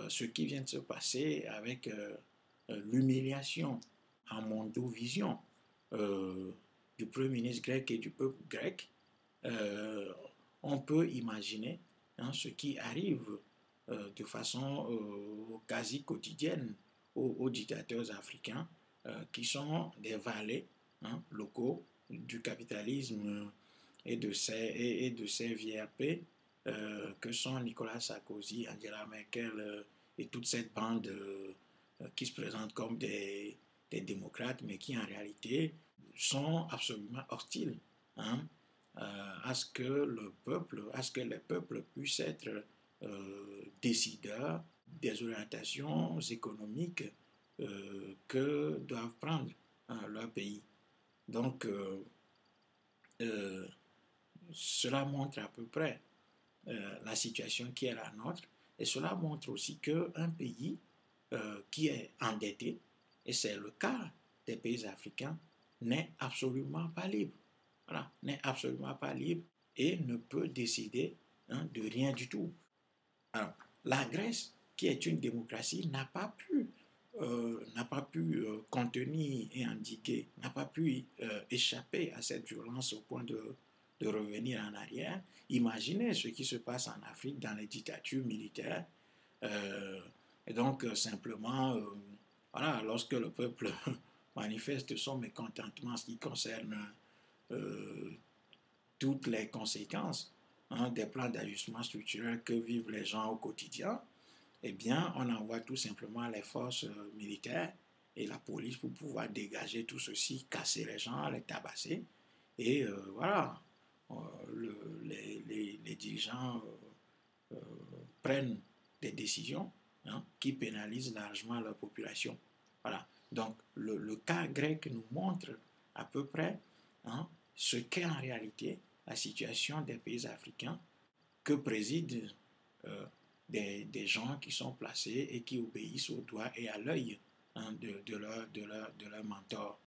ce qui vient de se passer avec l'humiliation en mondovision du Premier ministre grec et du peuple grec, on peut imaginer ce qui arrive de façon quasi quotidienne aux dictateurs africains qui sont des valets locaux du capitalisme et de ces VRP que sont Nicolas Sarkozy, Angela Merkel et toute cette bande qui se présentent comme des démocrates, mais qui en réalité sont absolument hostiles à ce que le peuple, à ce que les peuples puissent être décideurs des orientations économiques que doivent prendre leur pays. Donc, euh, cela montre à peu près la situation qui est la nôtre et cela montre aussi qu'un pays qui est endetté, et c'est le cas des pays africains, n'est absolument pas libre. Voilà, n'est absolument pas libre et ne peut décider de rien du tout. Alors, la Grèce, qui est une démocratie, n'a pas pu contenir et endiguer, n'a pas pu échapper à cette violence au point de revenir en arrière. Imaginez ce qui se passe en Afrique dans les dictatures militaires. Euh, et donc, simplement, voilà, lorsque le peuple manifeste son mécontentement en ce qui concerne euh, toutes les conséquences des plans d'ajustement structurel que vivent les gens au quotidien, eh bien, on envoie tout simplement les forces militaires et la police pour pouvoir dégager tout ceci, casser les gens, les tabasser. Et voilà, euh, les dirigeants prennent des décisions qui pénalisent largement leur population. Voilà. Donc, le cas grec nous montre à peu près ce qu'est en réalité la situation des pays africains que président des gens qui sont placés et qui obéissent au doigt et à l'œil de leur mentor.